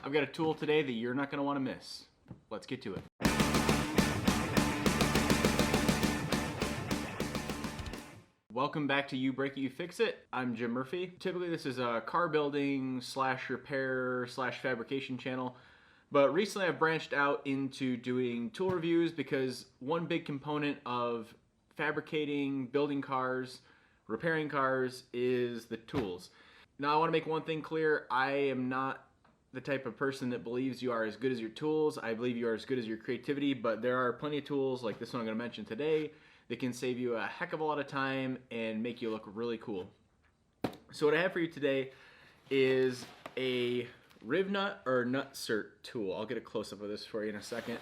I've got a tool today that you're not going to want to miss. Let's get to it. Welcome back to You Break It, You Fix It. I'm Jim Murphy. Typically this is a car building / repair / fabrication channel. But recently I've branched out into doing tool reviews because one big component of fabricating, building cars, repairing cars is the tools. Now I want to make one thing clear. I am not the type of person that believes you are as good as your tools. I believe you are as good as your creativity, but there are plenty of tools like this one I'm going to mention today that can save you a heck of a lot of time and make you look really cool. So what I have for you today is a Rivnut or Nutsert tool. I'll get a close-up of this for you in a second.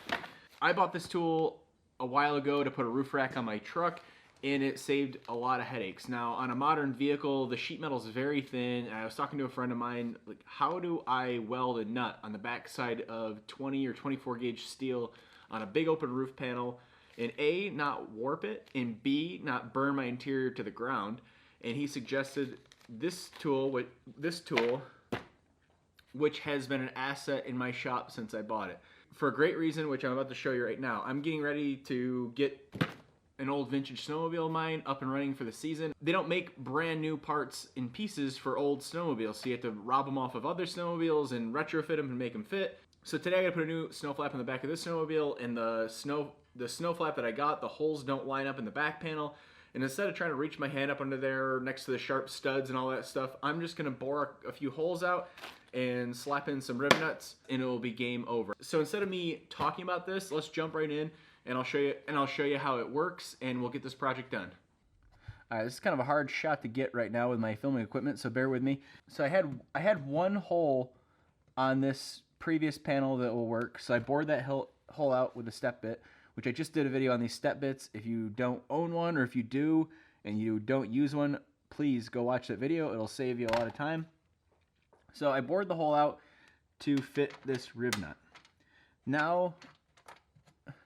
I bought this tool a while ago to put a roof rack on my truck, and it saved a lot of headaches. Now, on a modern vehicle, the sheet metal is very thin, and I was talking to a friend of mine, like, how do I weld a nut on the backside of 20 or 24 gauge steel on a big open roof panel, and A, not warp it, and B, not burn my interior to the ground? And he suggested this tool, which has been an asset in my shop since I bought it. For a great reason, which I'm about to show you right now. I'm getting ready to get an old vintage snowmobile of mine up and running for the season. They don't make brand new parts in pieces for old snowmobiles, so you have to rob them off of other snowmobiles and retrofit them and make them fit. So today I gotta put a new snow flap on the back of this snowmobile, and the snow flap that I got, the holes don't line up in the back panel. And instead of trying to reach my hand up under there next to the sharp studs and all that stuff, I'm just gonna bore a few holes out and slap in some Rivnuts, and it will be game over. So instead of me talking about this, let's jump right in, and I'll show you how it works, and we'll get this project done. All right, this is kind of a hard shot to get right now with my filming equipment, so bear with me. So I had one hole on this previous panel that will work, so I bored that hole out with a step bit, which I just did a video on these step bits. If you don't own one, or if you do and you don't use one, please go watch that video. It'll save you a lot of time. So I bored the hole out to fit this Rivnut. Now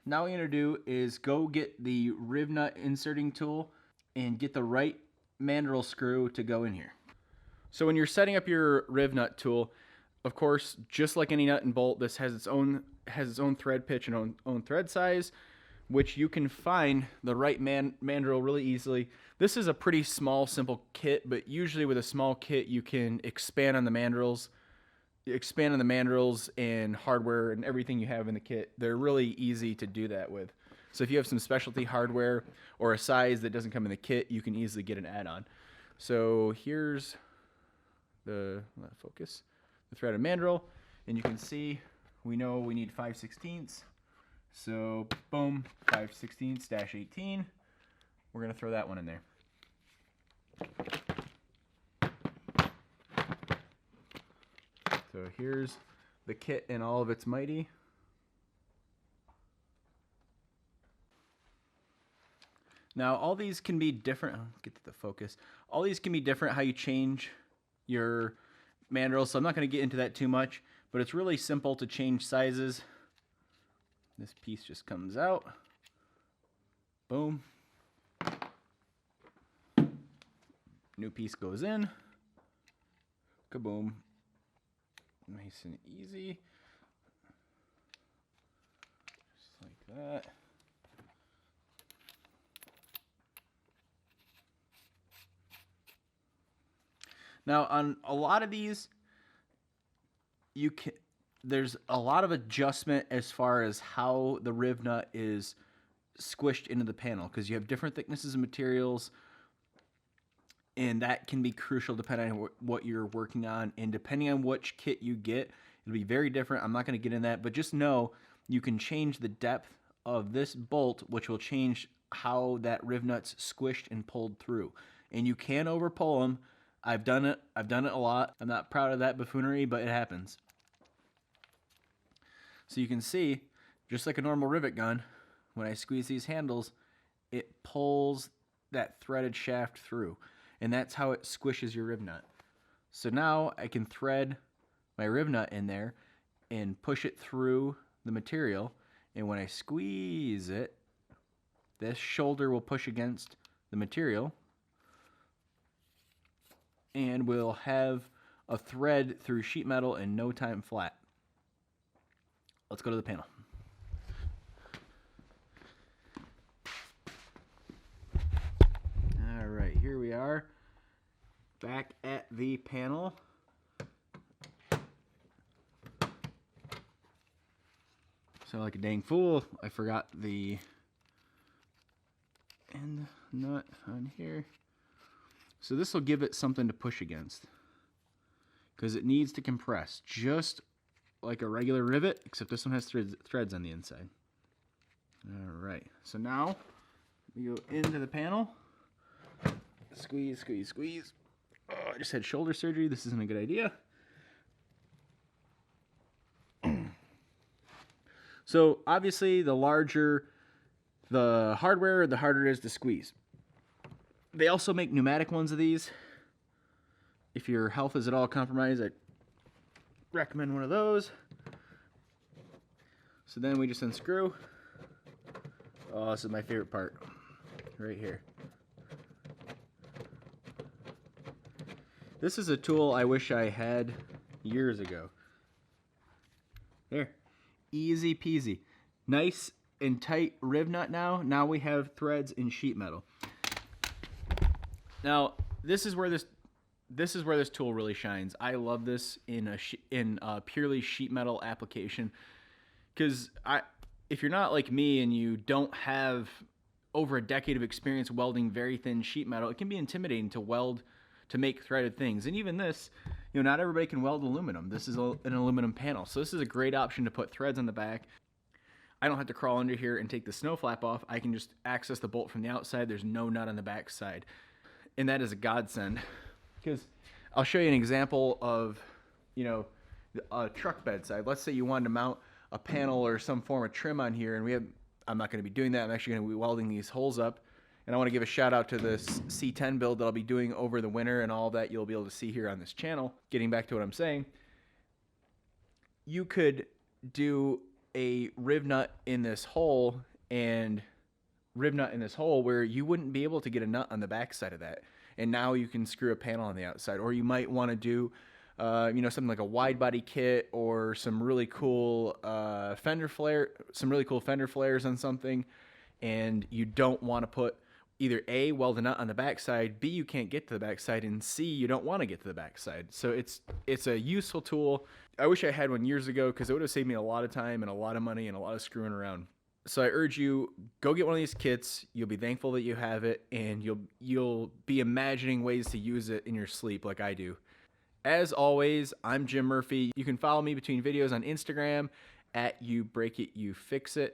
what you're gonna do is go get the Rivnut inserting tool and get the right mandrel screw to go in here. So when you're setting up your Rivnut tool, of course, just like any nut and bolt, this has its own thread pitch and own thread size, which you can find the right mandrel really easily. This is a pretty small, simple kit, but usually with a small kit, you can expand on the mandrels and hardware and everything you have in the kit. They're really easy to do that with. So if you have some specialty hardware or a size that doesn't come in the kit, you can easily get an add-on. So here's the threaded mandrel, and you can see we know we need 5/16. So boom, 5/16-18. We're gonna throw that one in there. So here's the kit in all of its mighty. Now all these can be different. Let's get to the focus. All these can be different how you change your mandrels, so I'm not going to get into that too much, but it's really simple to change sizes. This piece just comes out. Boom. New piece goes in. Kaboom. Nice and easy. Just like that. Now on a lot of these, there's a lot of adjustment as far as how the Rivnut is squished into the panel, because you have different thicknesses of materials, and that can be crucial depending on what you're working on, and depending on which kit you get, it'll be very different. I'm not going to get in that, but just know you can change the depth of this bolt, which will change how that Rivnut's squished and pulled through. And you can overpull them. I've done it a lot. I'm not proud of that buffoonery, but it happens. So you can see, just like a normal rivet gun, when I squeeze these handles, it pulls that threaded shaft through. And that's how it squishes your Rivnut. So now I can thread my Rivnut in there and push it through the material. And when I squeeze it, this shoulder will push against the material, and we'll have a thread through sheet metal in no time flat. let's go to the panel. All right, here we are back at the panel. So like a dang fool, I forgot the end nut on here. So this will give it something to push against, because it needs to compress just like a regular rivet, except this one has threads on the inside. All right, so now we go into the panel. Squeeze, squeeze, squeeze. Oh, I just had shoulder surgery. This isn't a good idea. So obviously the larger the hardware, the harder it is to squeeze. They also make pneumatic ones of these. If your health is at all compromised, I recommend one of those. So then we just unscrew. Oh, this is my favorite part. Right here. This is a tool I wish I had years ago. There. Easy peasy. Nice and tight Rivnut now. Now we have threads in sheet metal. This is where this tool really shines. I love this in a purely sheet metal application, because if you're not like me and you don't have over a decade of experience welding very thin sheet metal, it can be intimidating to weld to make threaded things. And even this, not everybody can weld aluminum. This is an aluminum panel, so this is a great option to put threads on the back. I don't have to crawl under here and take the snow flap off. I can just access the bolt from the outside. There's no nut on the back side. And that is a godsend, because I'll show you an example of, a truck bed side. Let's say you wanted to mount a panel or some form of trim on here, and I'm not going to be doing that. I'm actually going to be welding these holes up. And I want to give a shout out to this C10 build that I'll be doing over the winter, and all that you'll be able to see here on this channel. Getting back to what I'm saying, you could do a rivnut in this hole and rivnut in this hole where you wouldn't be able to get a nut on the back side of that. And now you can screw a panel on the outside. Or you might want to do, something like a wide body kit, or some really cool fender flares on something. And you don't want to put either A, weld a nut on the backside, B, you can't get to the backside, and C, you don't want to get to the backside. So it's a useful tool. I wish I had one years ago, because it would have saved me a lot of time and a lot of money and a lot of screwing around. So I urge you, go get one of these kits. You'll be thankful that you have it, and you'll be imagining ways to use it in your sleep like I do. As always, I'm Jim Murphy. You can follow me between videos on Instagram at YouBreakItYouFixIt.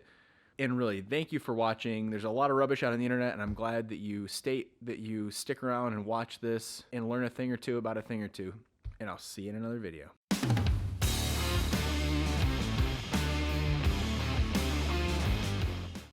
And really, thank you for watching. There's a lot of rubbish out on the internet, and I'm glad that you stick around and watch this and learn a thing or two about a thing or two. And I'll see you in another video.